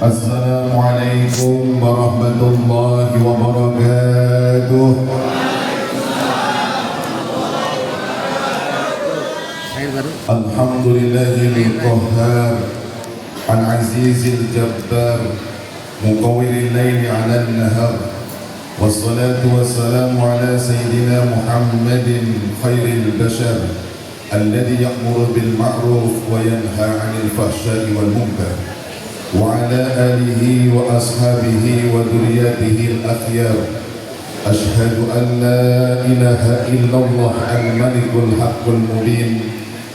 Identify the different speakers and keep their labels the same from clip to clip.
Speaker 1: السلام عليكم ورحمة الله وبركاته. الحمد لله القهار العزيز الجبار مكور الليل على النهار، والصلاة والسلام على سيدنا محمد خير البشر الذي يأمر بالمعروف وينهى عن الفحشاء والمنكر، وعلى آله وأصحابه وذرياته الأخيار. أشهد أن لا إله إلا الله الملك الحق المبين،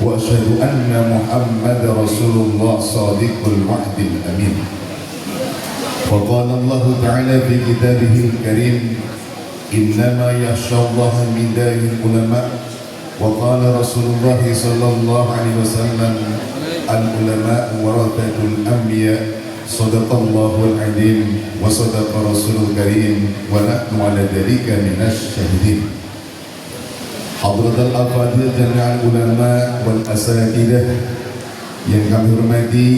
Speaker 1: وأشهد أن محمد رسول الله صادق الوعد الأمين. وقال الله تعالى في كتابه الكريم: إنما يخشى الله من دار العلماء. وقال رسول الله صلى الله عليه وسلم: العلماء ورثة الأنبياء. صدق الله العظيم وصدق رسول الكريم ونحن على ذلك من الشاهدين. حضرة الأفاضل جميع العلماء والأساتذة yang kami hormati,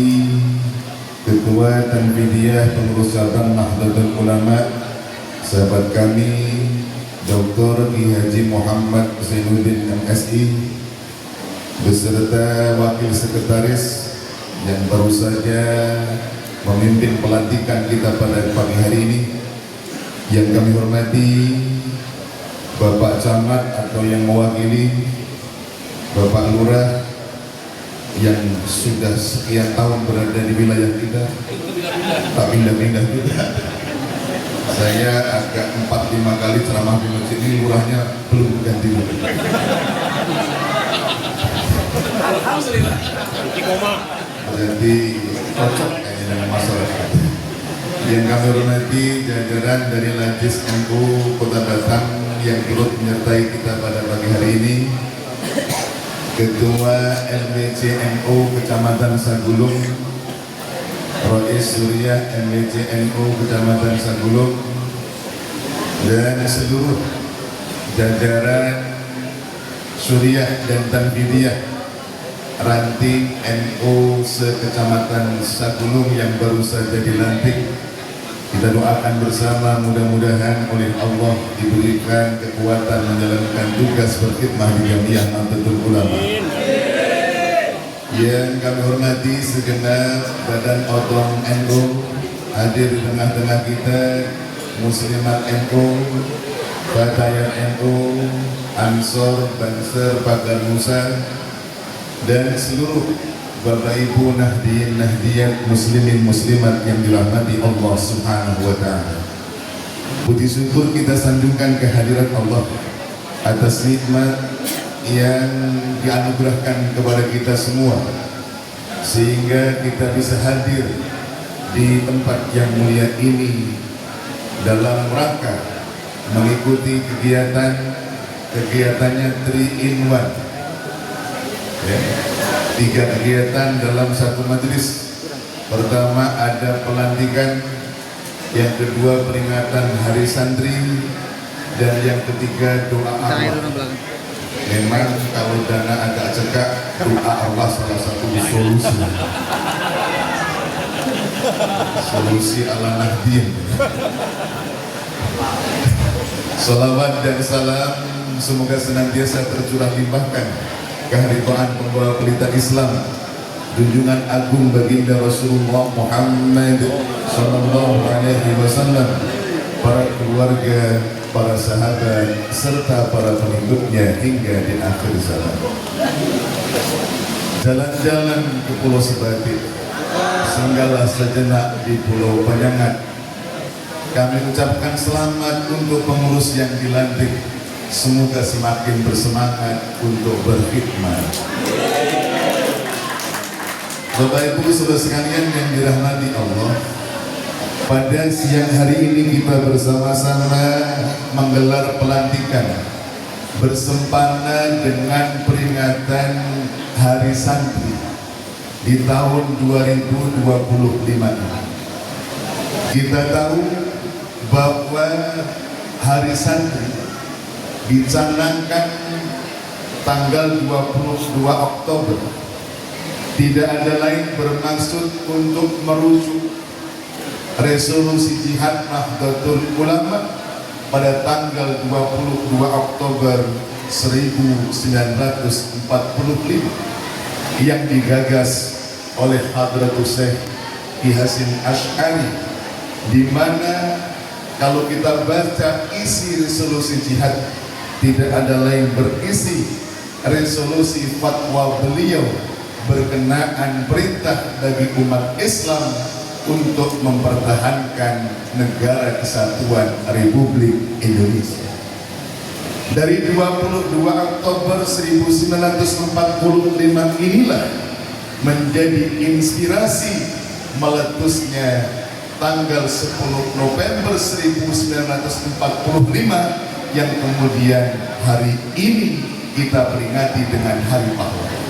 Speaker 1: Ketua Tanfidiyah Pengurus Cabang Nahdlatul Ulama, sahabat kami Dr. Ki Haji Muhammad Zainuddin MSI, beserta Wakil Sekretaris yang baru saja memimpin pelantikan kita pada pagi hari ini. Yang kami hormati Bapak Camat atau yang mewakili Bapak Lurah yang sudah sekian tahun berada di wilayah kita, tak pindah-pindah juga. Saya agak 4-5 kali ceramah di masjid ini, lurahnya belum ganti.
Speaker 2: Alhamdulillah.
Speaker 1: Jadi cocok kayaknya dengan masyarakat. Yang kami hormati jajaran dari Lajis NU Kota Batam yang turut menyertai kita pada pagi hari ini, Ketua LBC NU Kecamatan Sagulung, Rois Suriah LBC NU Kecamatan Sagulung, dan seluruh jajaran Suriah dan Tanfidiyah ranting NU se-Kecamatan Sagulung yang baru saja dilantik. Kita doakan bersama, mudah-mudahan oleh Allah diberikan kekuatan menjalankan tugas berkhidmah di Jamiah Nahdlatul Ulama. Yang kami hormati segenap badan otong NU hadir di tengah-tengah kita, Muslimat NU, Batayat NU, Ansor, Banser, Pakar Musa, dan seluruh Bapak Ibu Nahdiyin Nahdiyat Muslimin Muslimat yang dirahmati Allah Subhanahu wa Ta'ala. Puji syukur kita sanjungkan kehadirat Allah atas nikmat yang dianugerahkan kepada kita semua, sehingga kita bisa hadir di tempat yang mulia ini dalam rangka mengikuti kegiatannya 3-in-1, ya, 3 kegiatan dalam satu majelis. Pertama ada pelantikan, yang kedua peringatan Hari Santri, dan yang ketiga doa Allah. Memang kalau dana agak cekak, doa Allah salah satu solusi ala Nahdien. Salawat dan salam semoga senantiasa tercurah limpahkan kehadiran pembawa pelita Islam, junjungan agung baginda Rasulullah Muhammad sallallahu alaihi wasallam, para keluarga, para sahabat, serta para pengikutnya hingga di akhir zaman. Jalan-jalan ke Pulau Sebatik, singgahlah sejenak di Pulau Panjangan. Kami ucapkan selamat untuk pengurus yang dilantik. Semoga semakin bersemangat untuk berkhidmat. Bapak Ibu saudara sekalian yang dirahmati Allah, pada siang hari ini kita bersama-sama menggelar pelantikan bersempena dengan peringatan Hari Santri di tahun 2025 ini. Kita tahu bahwa Hari Santri dicanangkan tanggal 22 Oktober tidak ada lain bermaksud untuk merujuk resolusi jihad Nahdlatul Ulama pada tanggal 22 Oktober 1945 yang digagas oleh Hadratus Syekh Ki Hasyim Asy'ari, di mana kalau kita baca isi resolusi jihad tidak ada lain berisi resolusi fatwa beliau berkenaan perintah bagi umat Islam untuk mempertahankan negara kesatuan Republik Indonesia. Dari 22 Oktober 1945 inilah menjadi inspirasi meletusnya tanggal 10 November 1945 yang kemudian hari ini kita peringati dengan Hari Pahlawan.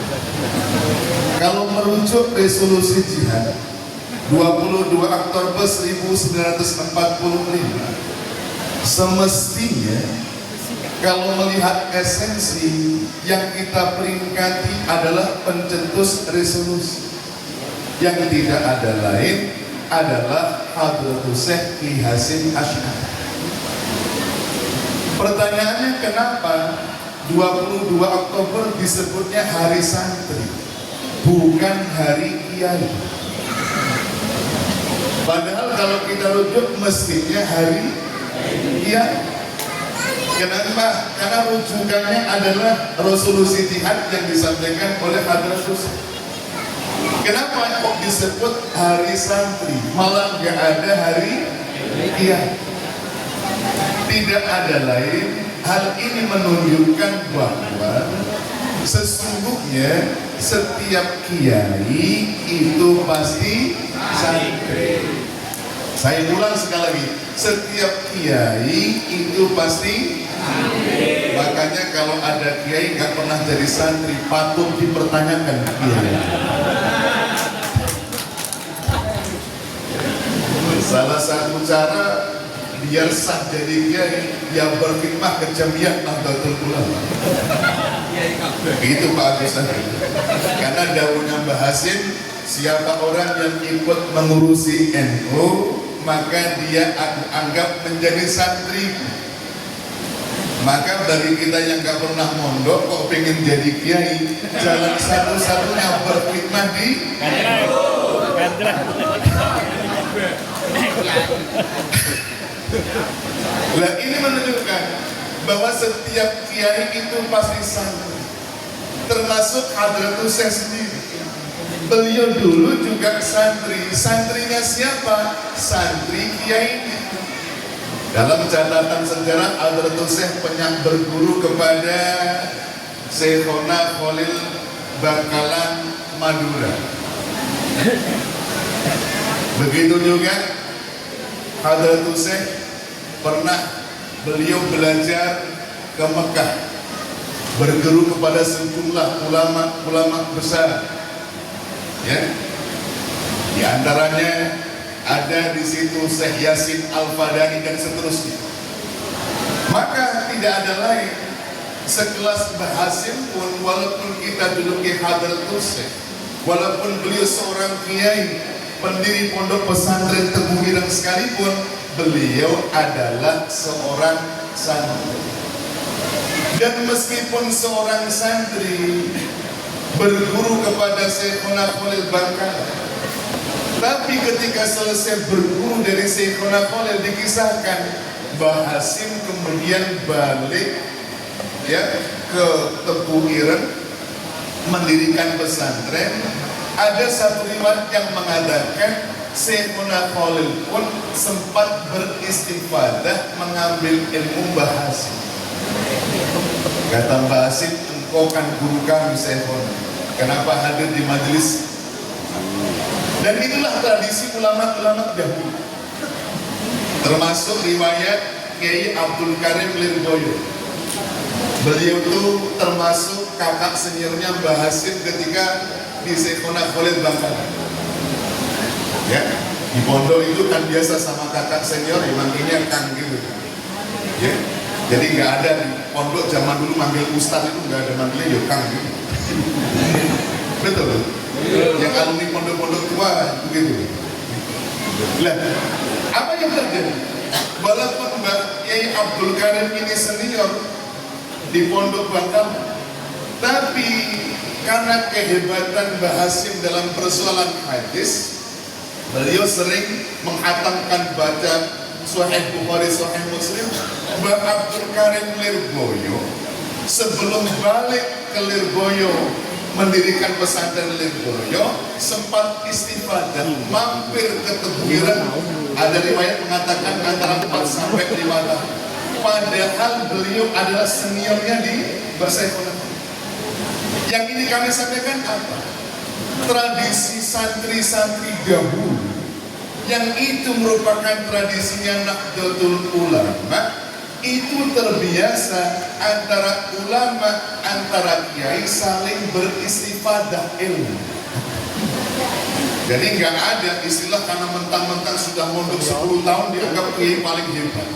Speaker 1: Kalau merujuk resolusi jihad 22 Oktober 1945, semestinya kalau melihat esensi yang kita peringati adalah pencetus resolusi yang tidak ada lain adalah Hadratus Syekh Ki Hasyim Asy'ari. Pertanyaannya, kenapa 22 Oktober disebutnya Hari Santri, bukan Hari Kiai? Padahal kalau kita rujuk mestinya Hari Kiai. Kenapa? Karena rujukannya adalah resolusi jihad yang disampaikan oleh Hadratus. Kenapa kok disebut Hari Santri, malah nggak ada Hari Kiai? Tidak ada lain, hal ini menunjukkan bahwa sesungguhnya setiap kiai itu pasti santri. Saya ulang sekali lagi, setiap kiai itu pasti santri. Makanya kalau ada kiai nggak pernah jadi santri, patut dipertanyakan kiai. Salah satu cara biar sah jadi kiai, dia berkhidmah ke Jamiah Nahdlatul Ulama. Itu Pak Agus tadi. Karena daunnya Mbah Hasyim, siapa orang yang ikut mengurusi NU, maka dia aku anggap menjadi santri. Maka bagi kita yang gak pernah mondok kok pengen jadi kiai, jalan satu-satunya berkhidmah di NU. Nah, ini menunjukkan bahwa setiap kiai itu pasti santri, termasuk Hadratus Syekh sendiri. Beliau dulu juga santri. Santrinya siapa? Santri kiainya. Dalam catatan sejarah, Hadratus Syekh pernah berguru kepada Syekhona Khalil Bangkalan Madura. Begitu juga Hadratus Syekh pernah beliau belajar ke Mekah, berguru kepada sejumlah ulama besar, ya. Di antaranya ada di situ Syekh Yasin Al-Fadani dan seterusnya. Maka tidak ada lain, sekelas Mbah Hasyim pun walaupun kita duduki Hadratus Syekh, walaupun beliau seorang kiai, pendiri pondok pesantren Teguh Ireng sekalipun, beliau adalah seorang santri. Dan meskipun seorang santri berguru kepada Syekhona Khalil Bangkalan, tapi ketika selesai berguru dari Syekhona Khalil, dikisahkan Mbah Hasyim kemudian balik, ya, ke Teguh Ireng mendirikan pesantren. Ada satu riwayat yang mengatakan Syekhona Khalil pun sempat beristifadah mengambil ilmu Mbah Hasyim. Kata Mbah Hasyim, engkau kan guru kami Syekhona, kenapa hadir di majelis? Dan itulah tradisi ulama-ulama dahulu, termasuk riwayat Kiai Abdul Karim Lirboyo. Beliau itu termasuk kakak seniornya Mbah Hasyim ketika di Syekhona Khalil Bangkalan. Ya, di pondok itu kan biasa sama kakak senior ya manggilnya Kang gitu. Ya, jadi nggak ada di pondok zaman dulu manggil ustaz itu nggak ada, manggilnya ya Kang gitu. Betul. Yang alumni pondok-pondok tua begitu. Lah, apa yang terjadi? Walaupun Mbak Yai Abdul Karim ini senior di Pondok Bangkal, tapi karena kehebatan Mbah Hasim dalam persoalan hadis, beliau sering menghatamkan baca Sahih Bukhari, Sahih Muslim. Mbah Abdul Karim Lirboyo sebelum balik ke Lirboyo mendirikan pesantren Lirboyo sempat istifadah, mampir ke Tebuiran. Ada riwayat mengatakan antara 4 sampai 5 tahun. Padahal beliau adalah seniornya di Basaikona. Yang ini kami sampaikan apa? Tradisi santri-santri dahulu yang itu merupakan tradisinya Nahdlatul Ulama, itu terbiasa antara ulama, antara kiai saling beristifadah ilmu. Jadi nggak ada istilah karena mentang-mentang sudah mondok 10 tahun dianggap kiai paling hebat,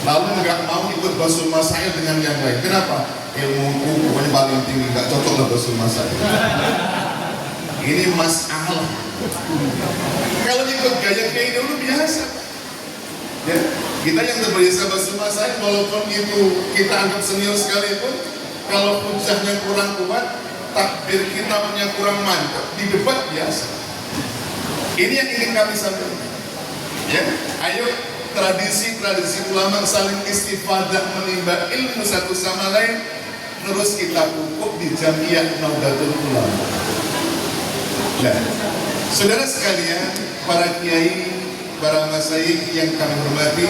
Speaker 1: lalu nggak mau ikut basul masail dengan yang lain. Kenapa? Ilmuku pokoknya paling tinggi, nggak cocok lah basul masail. Ini masalah. Kalau ikut gaya kiai dulu biasa. Ya, kita yang terbiasa basul masail, walaupun itu kita anggap senior sekalipun, kalau hujahnya kurang kuat, takbir kita punya kurang mantap, di debat biasa. Ini yang ingin kami sampaikan. Ya, ayo tradisi-tradisi ulama saling istifadah menimba ilmu satu sama lain, terus kita pupuk di Jamiah Nahdlatul Ulama. Nah, saudara sekalian, para kiai, para masyayikh yang kami hormati,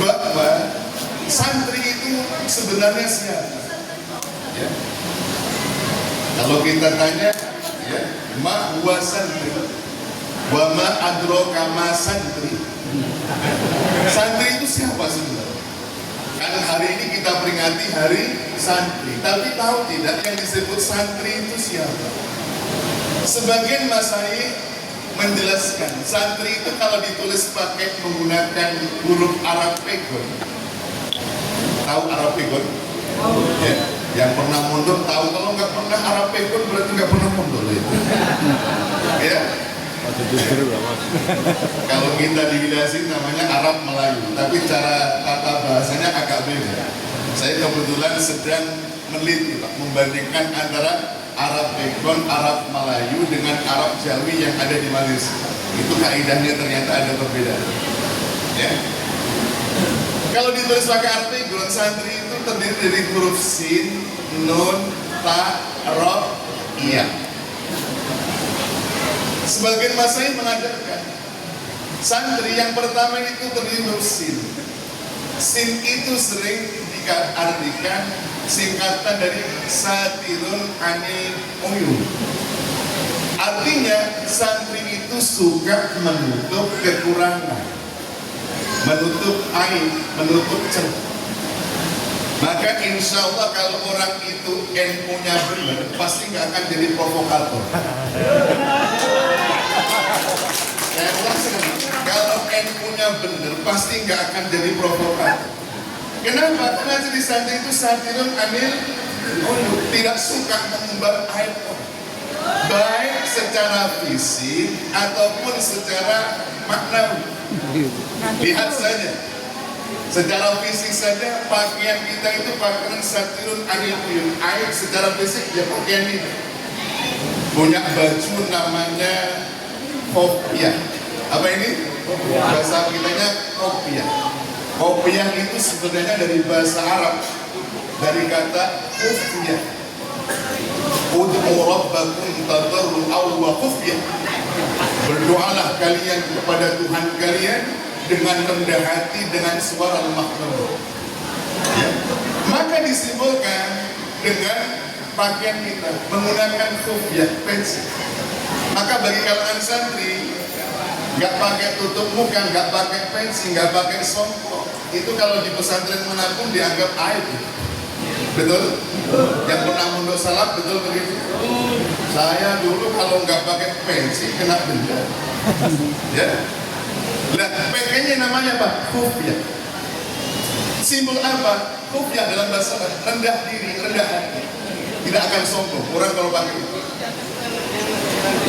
Speaker 1: bahwa santri itu sebenarnya siapa? Ya. Kalau kita tanya, ya, ma huwa santri, wa ma adroka ma santri. Santri itu siapa sebenarnya? Kan hari ini kita peringati hari santri, tapi tahu tidak yang disebut santri itu siapa? Sebagian masyayikh menjelaskan santri itu kalau ditulis pakai menggunakan huruf Arab pegon. Tahu Arab pegon? Ya, yang pernah mondok tahu. Kalau nggak pernah Arab pegon berarti nggak pernah mondok ya. Ya. Kalau kita dihidasin namanya Arab Melayu, tapi cara tata bahasanya agak beda. Saya kebetulan sedang meneliti, membandingkan antara Arab Pegon, Arab Melayu dengan Arab Jawi yang ada di Malaysia. Itu kaidahnya ternyata ada perbedaan. Ya. Kalau ditulis pakai Arab Pegon, santri itu terdiri dari huruf sin, nun, ta, ro, iya. Sebagian masyayikh mengajarkan santri yang pertama itu terdiri huruf sin. Sin itu sering diartikan singkatan dari satirun anil uyun. Artinya santri itu suka menutup kekurangan, menutup aib, menutup celah. Maka insya Allah kalau orang itu ilmunya benar, pasti nggak akan jadi provokator. Saya ulang sekali, kalau ilmunya benar, pasti nggak akan jadi provokator. Kenapa? Karena jadi santri itu satirun anil uyun, tidak suka mengumbar aib orang, baik secara fisik ataupun secara maknawi. Lihat saja, secara fisik saja pakaian kita itu pakaian satirun anil uyun. Aib secara fisik ya pakaian ini. Punya baju namanya kopiah. Apa ini? Bahasa kitanya kopiah. Kopiah itu sebenarnya dari bahasa Arab, dari kata kufiyah. Ud'u rabbakum tadarru'an wa khufyah. Berdoalah kalian kepada Tuhan kalian dengan rendah hati, dengan suara lemah lembut. Ya. Maka disimbolkan dengan pakaian kita menggunakan khufyah, pensil. Maka bagi kalangan santri, nggak pakai tutup muka, nggak pakai pensil, nggak pakai songkok, itu kalau di pesantren manapun dianggap aib. Betul? Yang pernah mondok salaf betul begitu? Saya dulu kalau nggak pakai pensil kena denda. Ya. Nah, pakainya namanya apa? Khufyah. Simbol apa? Khufyah dalam bahasa rendah diri, rendah hati. Tidak akan sombong orang kalau pakai itu.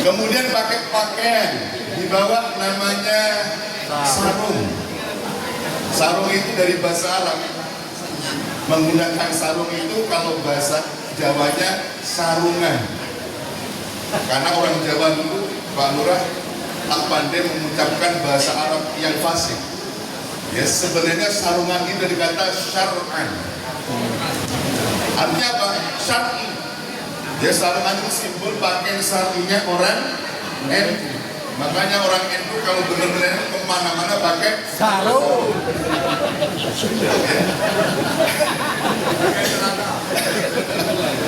Speaker 1: Kemudian pakai pakaian di bawah namanya sarung. Sarung itu dari bahasa Arab. Menggunakan sarung itu kalau bahasa Jawanya sarungan. Karena orang Jawa itu, Pak Lurah, tak pandai mengucapkan bahasa Arab yang fasih. Ya, sebenarnya sarungan itu dari kata syar'an. Artinya apa? Syar'i. Ya, sarungan itu simbol pakaian syar'inya orang NU. Makanya orang NU kalau benar-benar kemana-mana pakai sarung.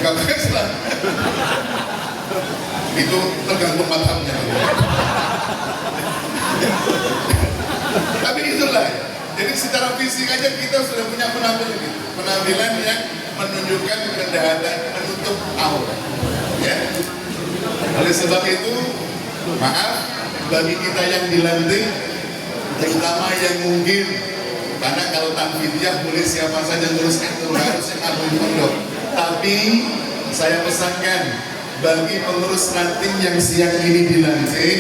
Speaker 1: Gak pakai celana. Itu tergantung mazhabnya. Tapi itulah. Jadi secara fisik aja kita sudah punya penampilan gitu. Penampilan yang menunjukkan kerendahan, menutup aurat. Ya. Oleh sebab itu, maaf bagi kita yang dilantik, terutama yang mungkin, karena kalau tanfidiyah boleh siapa saja terus itu harus yang agung pondok. Tapi saya pesankan bagi pengurus ranting yang siang ini dilantik,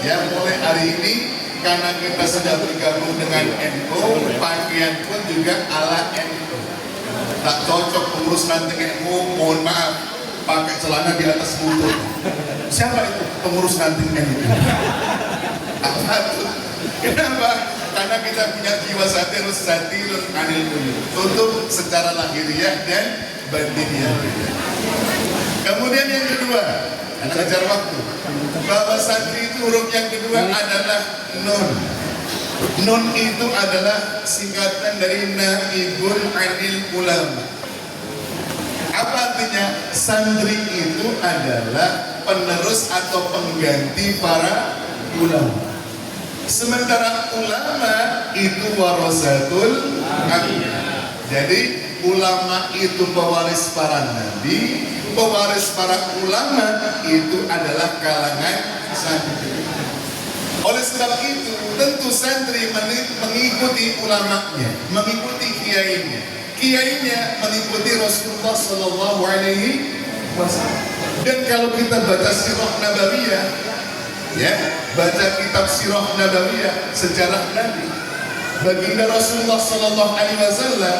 Speaker 1: ya mulai hari ini karena kita sudah bergabung dengan NU, pakaian pun juga ala NU. Tak cocok pengurus ranting NU, mohon maaf, pakai celana di atas lutut. Siapa itu pengurus ranting NU? Kenapa? Karena kita punya jiwa satirus satirun anil dunia, tutup secara lahiriah dan batiniah. Kemudian yang kedua, ajar waktu. Bahwa santri itu huruf yang kedua adalah nun. Nun itu adalah singkatan dari naibun anil ulama. Apa artinya? Santri itu adalah penerus atau pengganti para ulama. Sementara ulama itu warasatul anbiya. Jadi ulama itu pewaris para nabi, pewaris para ulama itu adalah kalangan santri. Oleh sebab itu, tentu santri mengikuti ulamanya, mengikuti kiainya. Kiainya mengikuti Rasulullah Sallallahu Alaihi Wasallam. Dan kalau kita baca sirah nabawiyah, ya, baca kitab sirah nabawiyah, sejarah Nabi, baginda Rasulullah Sallallahu Alaihi Wasallam,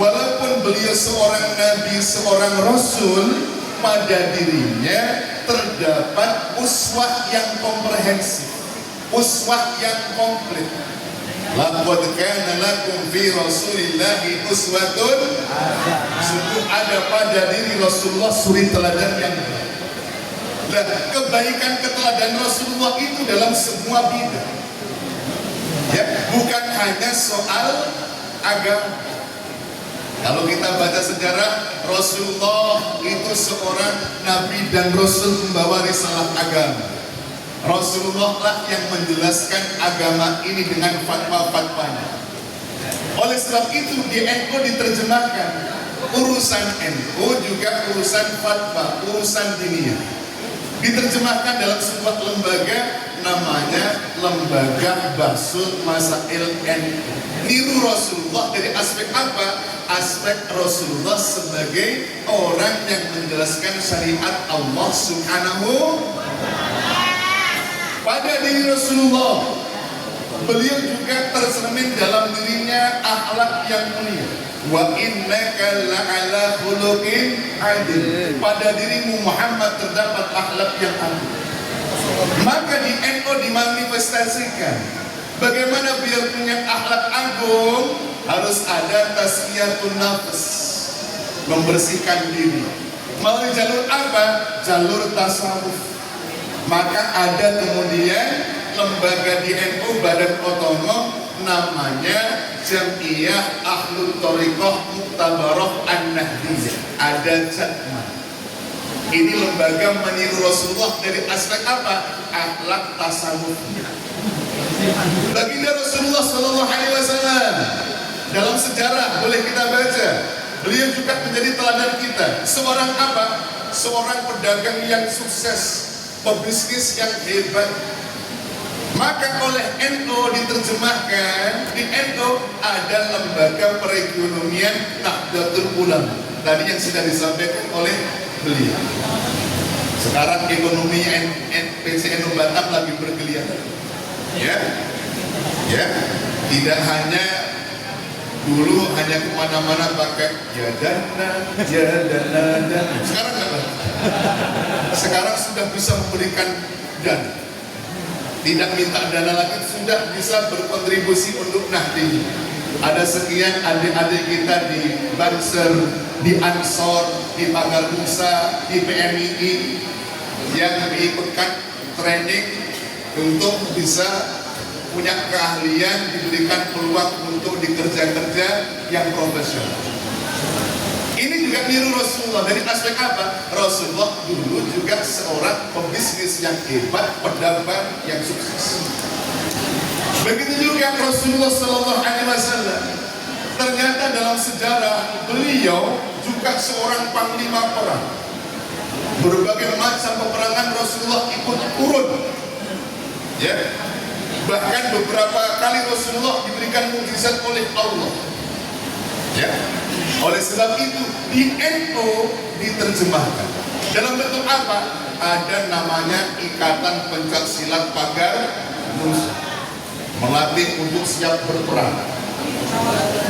Speaker 1: walaupun beliau seorang nabi, seorang rasul, pada dirinya terdapat uswah yang komprehensif, uswah yang komplit. Laqad kana lakum fi Rasulillahi uswatun hasanah. Sungguh ada pada diri Rasulullah suri teladan yang baik. Nah, kebaikan keteladan Rasulullah itu dalam semua bidang. Ya, bukan hanya soal agama. Kalau kita baca sejarah, Rasulullah itu seorang nabi dan rasul membawa risalah agama. Rasulullah lah yang menjelaskan agama ini dengan fatwa-fatwanya. Oleh sebab itu di NU diterjemahkan urusan NU juga urusan fatwa, urusan diniyah. Diterjemahkan dalam sebuah lembaga namanya Lembaga Bahsul Masail NU. Niru Rasulullah dari aspek apa? Aspek Rasulullah sebagai orang yang menjelaskan syariat Allah Subhanahu pada diri Rasulullah. Beliau juga tercermin dalam dirinya akhlak yang mulia. Wa innaka la'ala khuluqin adil. Pada dirimu Muhammad terdapat akhlak yang adil. Maka di NU dimanifestasikan bagaimana biar punya akhlak agung, harus ada tazkiyatun nafs, membersihkan diri. Melalui jalur apa? Jalur tasawuf. Maka ada kemudian lembaga di NU, badan otonom, namanya Jam'iyah Ahlul Thariqah Muktabarah An-Nahdiyah. Ada Jatma. Ini lembaga meniru Rasulullah dari aspek apa? Akhlak tasawuf. Baginda Rasulullah Sallallahu Alaihi Wasallam dalam sejarah boleh kita baca, beliau juga menjadi teladan kita. Seorang apa? Seorang pedagang yang sukses, pebisnis yang hebat. Maka oleh NU diterjemahkan, di NU ada lembaga perekonomian Nahdlatul Ulama. Tadi yang sudah disampaikan oleh beliau. Sekarang ekonomi PCNU Batam lagi bergeliat. Ya, ya, tidak hanya dulu hanya kemana-mana pakai ya dana. Sekarang apa? Sekarang sudah bisa memberikan dana. Tidak minta dana lagi, sudah bisa berkontribusi untuk Nahdi. Ada sekian adik-adik kita di Banser, di Ansor, di Pagar Nusa, di PMII yang diikutkan training untuk bisa punya keahlian, diberikan peluang untuk dikerja-kerja yang profesional. Ini juga niru Rasulullah. Dari aspek apa? Rasulullah dulu juga seorang pebisnis yang hebat, pedagang yang sukses. Begitu juga Rasulullah Sallallahu Alaihi Wasallam. Ternyata dalam sejarah beliau juga seorang panglima perang. Berbagai macam peperangan Rasulullah ikut turun. Ya. Bahkan beberapa kali Rasulullah diberikan mukjizat oleh Allah. Ya. Oleh sebab itu di NU diterjemahkan dalam bentuk apa? Ada namanya Ikatan Pencak Silat Pagar Nusa, melatih untuk siap berperang.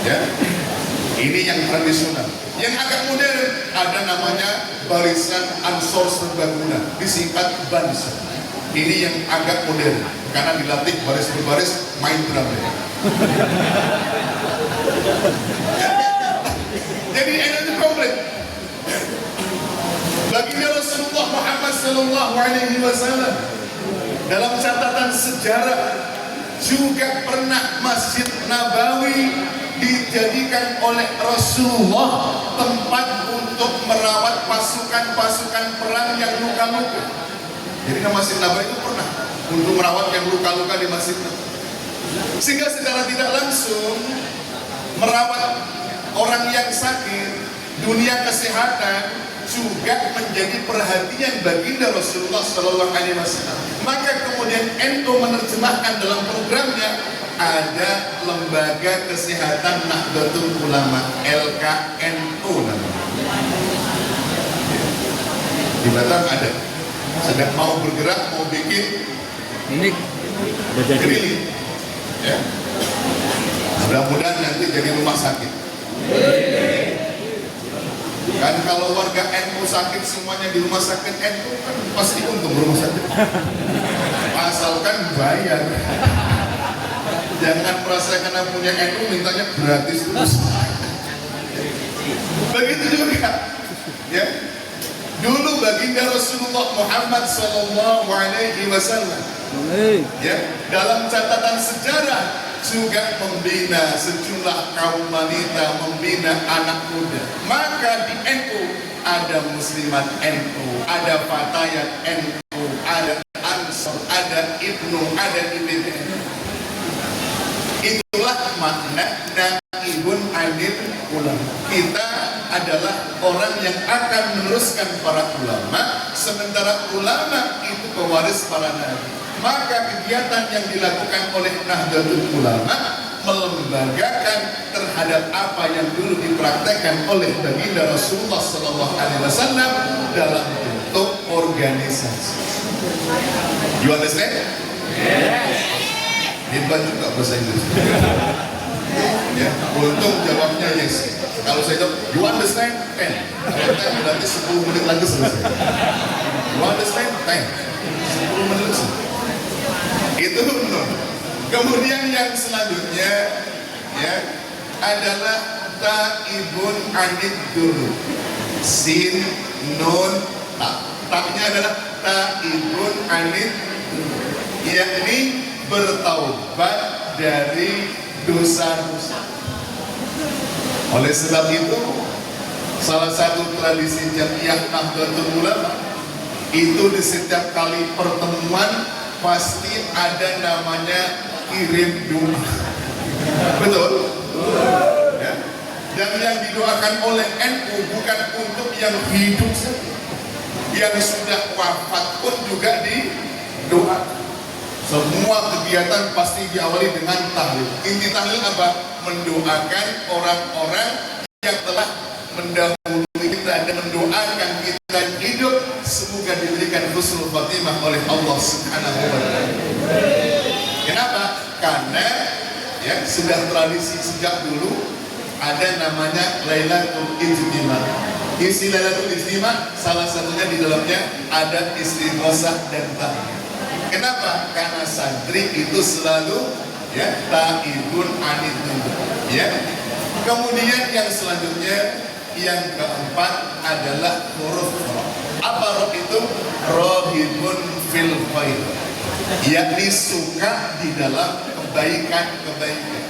Speaker 1: Ya, ini yang tradisional. Yang agak modern ada namanya Barisan Ansor Serbaguna, disingkat Banser. Ini yang agak modern karena dilatih baris berbaris main drum. Ya. Jadi energi komplit. Baginda Rasulullah Muhammad Sallallahu Alaihi Wasallam dalam catatan sejarah juga pernah Masjid Nabawi dijadikan oleh Rasulullah tempat untuk merawat pasukan-pasukan perang yang luka-luka. Jadi Masjid Nabawi itu pernah untuk merawat yang luka-luka di Masjid Nabawi. Sehingga secara tidak langsung merawat orang yang sakit, dunia kesehatan juga menjadi perhatian baginda Rasulullah Sallallahu Alaihi Wasallam. Maka kemudian NU menerjemahkan dalam programnya ada Lembaga Kesehatan Nahdlatul Ulama, LKNU namanya. Di Batam ada. Sedang mau bergerak, mau bikin
Speaker 2: Ini udah jadi.
Speaker 1: keliling. Ya. Mudah-mudahan nanti jadi rumah sakit. Kan kalau warga NU sakit semuanya di rumah sakit NU kan pasti untung rumah sakit. Asalkan bayar. Jangan merasa karena punya NU mintanya gratis terus. Begitu juga. Ya. Dulu baginda Rasulullah Muhammad Sallallahu Alaihi Wasallam. Ya, dalam catatan sejarah juga membina sejumlah kaum wanita, membina anak muda. Maka di NU ada Muslimat NU, ada Fatayat NU, ada Ansor, ada Ibnu, ada IBN. Itulah makna naibun anil ulama. Kita adalah orang yang akan meneruskan para ulama, sementara ulama itu pewaris para nabi. Maka kegiatan yang dilakukan oleh Nahdlatul Ulama melembagakan terhadap apa yang dulu dipraktekkan oleh baginda Rasulullah Sallallahu Alaihi Wasallam dalam bentuk organisasi. You understand? Yes. Hebat juga bahasa Inggris. Ya, untung jawabnya yes. Kalau saya jawab, you understand? 10. Kalau 10 berarti 10 menit lagi selesai. You understand? 10. 10 menit selesai. Itu nun. Kemudian yang selanjutnya ya adalah taibun anid dulu. Sin, nun, ta. Ta-nya adalah taibun anid dulu. Yakni bertaubat dari dosa-dosa. Oleh sebab itu, salah satu tradisi Jamiah Nahdlatul Ulama itu di setiap kali pertemuan pasti ada namanya kirim doa. Betul? Ya. Dan yang didoakan oleh NU bukan untuk yang hidup saja, yang sudah wafat pun juga didoakan. Semua kegiatan pasti diawali dengan tahlil. Inti tahlil apa? Mendoakan orang-orang yang telah mendahului kita dan mendoakan kita hidup semoga surga diberikan husnul khatimah oleh Allah Subhanahu wa taala. Kenapa? Karena ya sudah tradisi sejak dulu ada namanya Lailatul Ijtima. Isi Lailatul Ijtima salah satunya di dalamnya ada istighosah dan tahiyat. Kenapa? Karena santri itu selalu ya taibun anitun ya. Kemudian yang selanjutnya yang keempat adalah huruf roh. Apa roh itu? Rohibun fil khair, yakni suka di dalam kebaikan-kebaikan.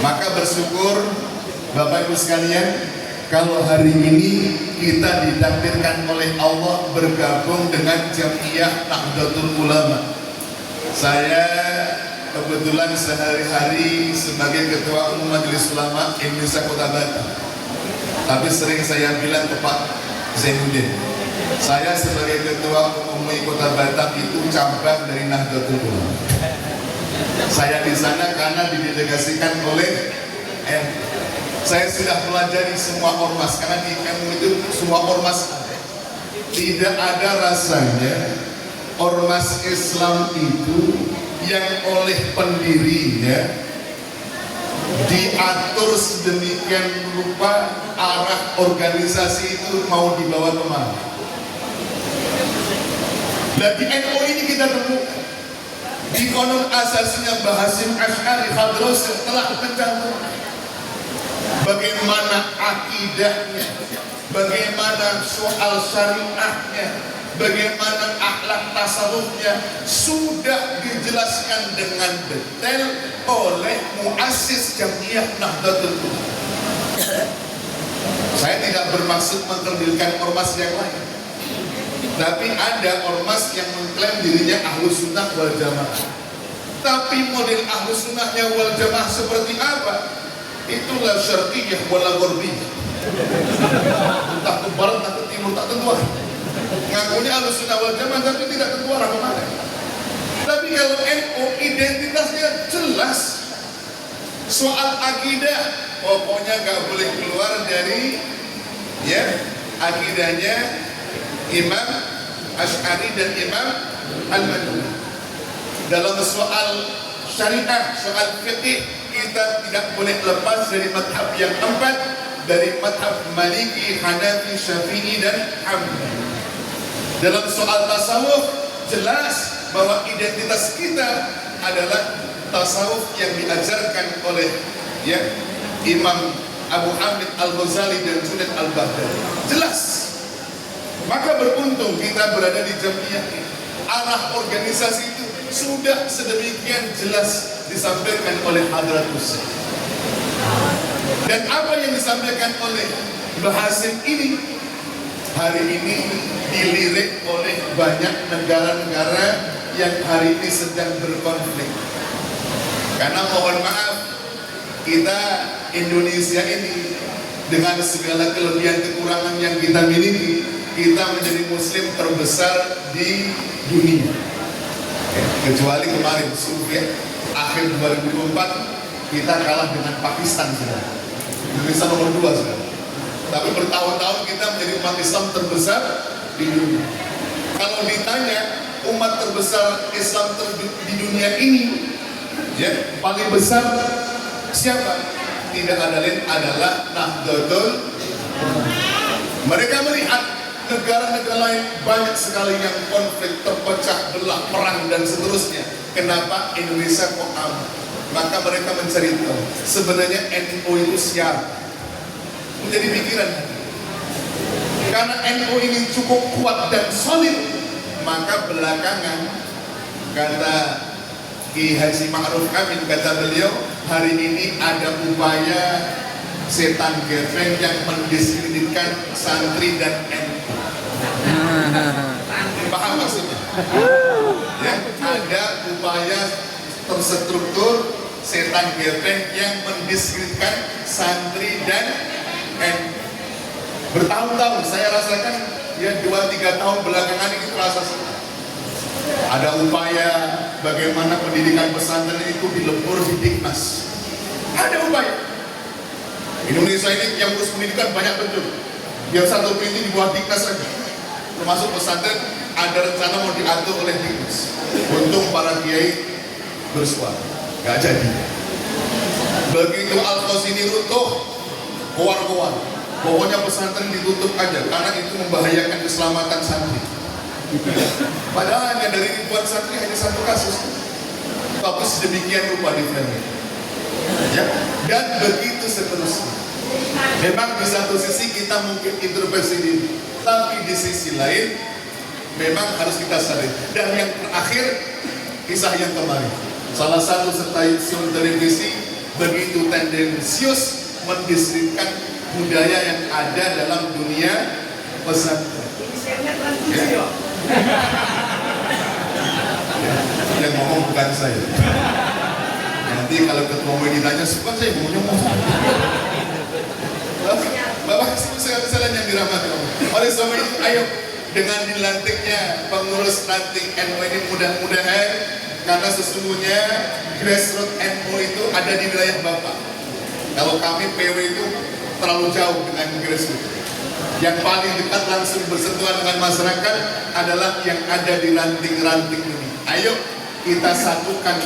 Speaker 1: Maka bersyukur Bapak Ibu sekalian, kalau hari ini kita ditakdirkan oleh Allah bergabung dengan Jam'iyah Nahdlatul Ulama. Saya kebetulan sehari-hari sebagai Ketua Umum Majelis Ulama Indonesia Kota Batam. Tapi sering saya bilang ke Pak Zainuddin, saya sebagai Ketua Umum MUI Kota Batam itu cabang dari Nahdlatul Ulama. Saya di sana karena didelegasikan oleh saya sudah pelajari semua ormas, karena di MU itu semua ormas ada. Tidak ada rasanya ormas Islam itu yang oleh pendirinya diatur sedemikian rupa arah organisasi itu mau dibawa kemana. Dan di NU ini kita temukan di konon asasinya Bahasim Asy'ari Khadrosi telah mencantumkan bagaimana akidahnya, bagaimana soal syariahnya, bagaimana akhlak tasawufnya sudah dijelaskan dengan detail oleh muassis Jam'iyah Nahdlatul Ulama. Saya tidak bermaksud mengkerdilkan ormas yang lain, tapi ada ormas yang mengklaim dirinya Ahlus Sunnah wal Jamaah. Tapi model Ahlus Sunnahnya wal Jamaah seperti apa? Itulah syarqiyah wala gharbiyah. Entah ke barat, entah ke timur, tak tentu arah. Ngakunya Ahlus Sunnah wal Jamaah tapi tidak tentu arah kemana. Tapi kalau NU identitasnya jelas. Soal akidah pokoknya gak boleh keluar dari ya akidahnya Imam Asy'ari dan Imam Al-Madini. Dalam soal syariah, soal fikih, kita tidak boleh lepas dari madhab yang empat, dari madhab Maliki, Hanafi, Syafi'i, dan Hambali. Dalam soal tasawuf, jelas bahwa identitas kita adalah tasawuf yang diajarkan oleh ya Imam Abu Hamid Al-Ghazali dan Junaid Al-Baghdadi. Jelas. Maka beruntung kita berada di Jam'iyah ini. Arah organisasi itu sudah sedemikian jelas disampaikan oleh Hadratus. Dan apa yang disampaikan oleh Bahasim ini hari ini dilirik oleh banyak negara-negara yang hari ini sedang berkonflik. Karena mohon maaf, kita Indonesia ini dengan segala kelebihan kekurangan yang kita miliki, kita menjadi muslim terbesar di dunia. Kecuali kemarin akhir 2024 kita kalah dengan Pakistan sudah. Indonesia nomor 2 sudah. Tapi bertahun-tahun kita menjadi umat Islam terbesar di dunia. Kalau ditanya umat terbesar Islam di dunia ini, ya paling besar siapa? Tidak ada lain adalah Nahdlatul Ulama. Mereka melihat negara-negara lain banyak sekali yang konflik, terpecah belah, perang dan seterusnya. Kenapa Indonesia kok aman? Maka mereka mencari tahu sebenarnya NU itu siapa. Menjadi pikiran. Karena NU ini cukup kuat dan solid, maka belakangan kata Ki Haji Ma'ruf Amin, kata beliau, hari ini ada upaya setan gepeng yang mendiskreditkan santri dan NU. Paham maksudnya? Ya, ada upaya terstruktur setan gepeng yang mendiskreditkan santri dan NU. Bertahun-tahun saya rasakan, ya 2-3 tahun belakangan ini terasa sekali. Ada upaya bagaimana pendidikan pesantren itu dilebur di Diknas. Ada upaya. Indonesia ini yang urus pendidikan banyak betul. Biar satu pintu di bawah Diknas saja. termasuk pesantren ada rencana mau diatur oleh Dinas. Untung para kiai bersuara, nggak jadi. Begitu Al-Qos ini runtuh, kowar-kowar, pokoknya pesantren ditutup aja karena itu membahayakan keselamatan santri. Padahal hanya dari ribuan santri hanya satu kasus, tapi sedemikian rupa di French. Ya, dan begitu seterusnya. Memang di satu sisi kita mungkin intervensi diri, tapi di sisi lain memang harus kita sadari. Dan yang terakhir, kisah yang kemarin, salah satu stasiun televisi begitu tendensius mendiskreditkan budaya yang ada dalam dunia pesantren. Ya. Yang ngomong bukan saya. Nanti kalau ketua umum ditanya, suka saya ngomong Bapak sekalian yang dirahmati Allah. Oleh sebab itu, ayo dengan dilantiknya pengurus ranting NU ini mudah-mudahan, karena sesungguhnya grassroots NU itu ada di wilayah Bapak. Kalau kami PW itu terlalu jauh dengan grassroots. Yang paling dekat langsung bersentuhan dengan masyarakat adalah yang ada di ranting-ranting ini. Ayo kita satukan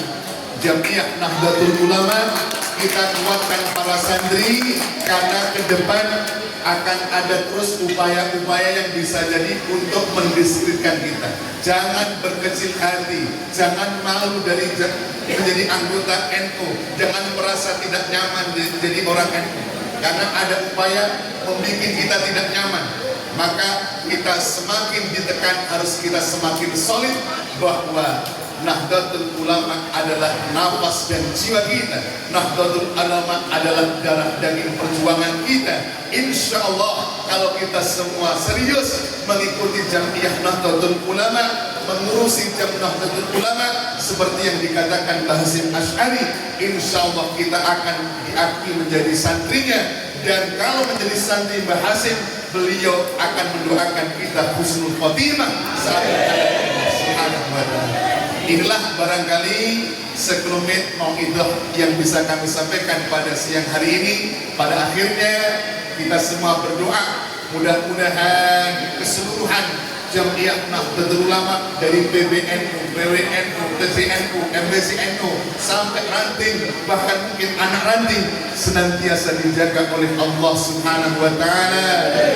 Speaker 1: Jamiah Nahdlatul Ulama, kita kuatkan para santri, karena ke depan akan ada terus upaya-upaya yang bisa jadi untuk mendiskreditkan kita. Jangan berkecil hati, jangan malu dari menjadi anggota NU, jangan merasa tidak nyaman jadi orang NU, karena ada upaya membuat kita tidak nyaman. Maka kita semakin ditekan, harus kita semakin solid bahwa Nahdlatul Ulama adalah nafas dan jiwa kita. Nahdlatul Ulama adalah darah daging perjuangan kita. Insya Allah kalau kita semua serius mengikuti Jamiah Nahdlatul Ulama, mengurusi Jamiah Nahdlatul Ulama seperti yang dikatakan Mbah Hasyim Asy'ari, insya Allah kita akan diakui menjadi santrinya. Dan kalau menjadi santri Mbah Hasyim, beliau akan mendoakan kita husnul khotimah saat Allah Subhanahu wa ta'ala. Inilah barangkali sekelumit mauidhah yang bisa kami sampaikan pada siang hari ini. Pada akhirnya kita semua berdoa, mudah-mudahan keseluruhan Jamiah Nahdlatul Ulama dari PBNU, PWNU, TCNU, MBCNU sampai ranting, bahkan mungkin anak ranting, senantiasa dijaga oleh Allah Subhanahu wa ta'ala.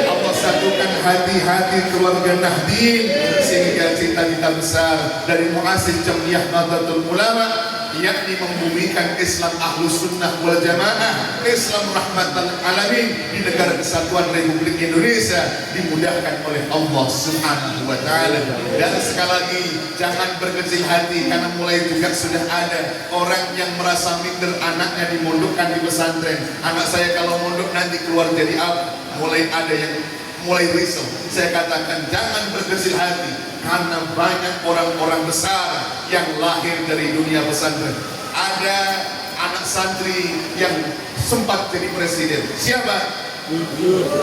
Speaker 1: Allah satukan hati-hati keluarga Nahdien sehingga cita-cita besar dari muassis Jamiah Nahdlatul Ulama, yakni membumikan Islam Ahlus Sunnah wal Jamaah, Islam rahmatan alamin di negara kesatuan Republik Indonesia, dimudahkan oleh Allah Subhanahu wa ta'ala. Dan sekali lagi jangan berkecil hati, karena mulai juga sudah ada orang yang merasa minder anaknya dimondokkan di pesantren. Anak saya kalau mondok nanti keluar jadi apa? Mulai ada yang mulai risau. Saya katakan jangan berkecil hati, karena banyak orang-orang besar yang lahir dari dunia pesantren. Ada anak santri yang sempat jadi presiden. Siapa?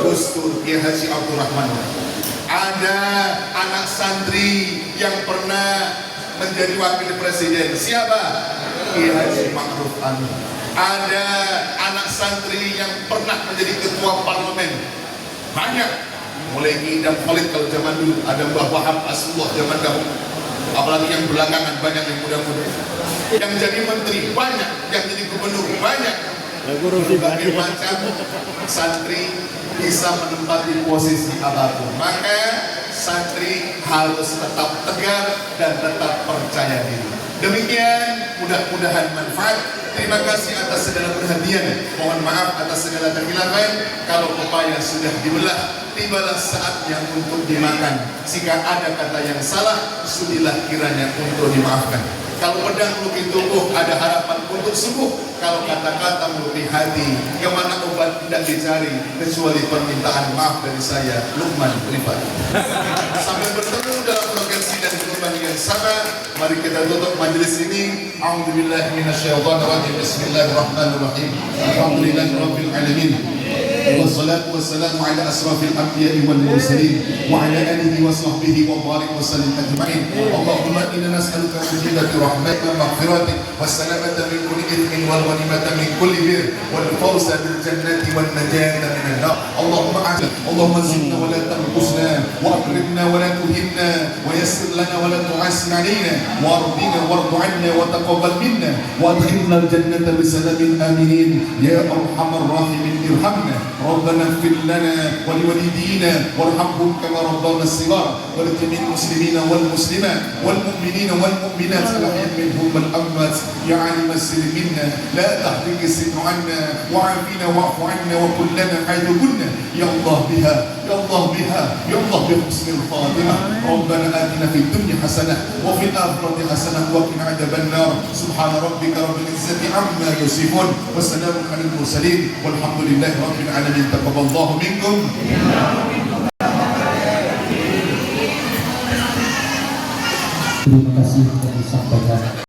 Speaker 1: Gus Dur, Kiai Haji Abdul Rahman. Ada anak santri yang pernah menjadi wakil presiden. Siapa? Kiai Haji Ma'ruf Amin. Ada anak santri yang pernah menjadi ketua parlemen. Banyak, mulai Idam Khalid kalau zaman dulu, ada Mbah Wahab Asrullah zaman dahulu, apalagi yang belakangan banyak yang muda-muda yang jadi menteri, banyak yang jadi gubernur, banyak. Berbagai macam santri bisa menempati posisi apapun. Maka santri harus tetap tegar dan tetap percaya diri. Demikian, mudah-mudahan manfaat. Terima kasih atas segala perhatian. Mohon maaf atas segala kekhilafan. Kalau pepaya sudah dibelah, tibalah saatnya untuk dimakan. Jika ada kata yang salah, sudilah kiranya untuk dimaafkan. Kalau pedang melukai tubuh, ada harapan untuk sembuh. Kalau kata-kata melukai hati, kemana obat tidak dicari kecuali permintaan maaf dari saya, Luqman pribadi. Sampai bertemu dalam progresi dan perubahan yang sama. Mari kita tutup majelis ini. A'udzubillahi minasyaitonir rajim. Bismillahirrahmanirrahim. Alhamdulillahirabbil alamin. والصلاة والسلام على أشرف الأنبياء والمرسلين وعلى آله وصحبه وبارك وسلم أجمعين. اللهم إنا نسألك موجبة رحمتك ومغفرتك والسلامة من كل إثم والغنيمة من كل بر والفوز بالجنة والنجاة من النار. اللهم أعز اللهم زدنا ولا تنقصنا وأكرمنا ولا تهنا ويسر لنا ولا تعسر علينا وارضنا وارض عنا وتقبل منا وادخلنا الجنة بسلام آمنين يا أرحم الراحمين. ارحمنا ربنا اغفر لنا ولوالدينا وارحمهم كما ربنا الصغار ولجميع المسلمين والمسلمات والمؤمنين والمؤمنات الأحياء منهم والأموات يا عالم السر منا لا تحرق الستر عنا وعافنا واعف عنا وكلنا حيث كنا يا الله بها يا الله بها يا الله بحسن الخاتمة. ربنا آتنا في الدنيا حسنة وفي الآخرة حسنة وقنا عذاب النار. سبحان ربك رب العزة عما يصفون وسلام على المرسلين والحمد لله رب العالمين. تقبل الله منكم.
Speaker 3: Terima kasih kami sampaikan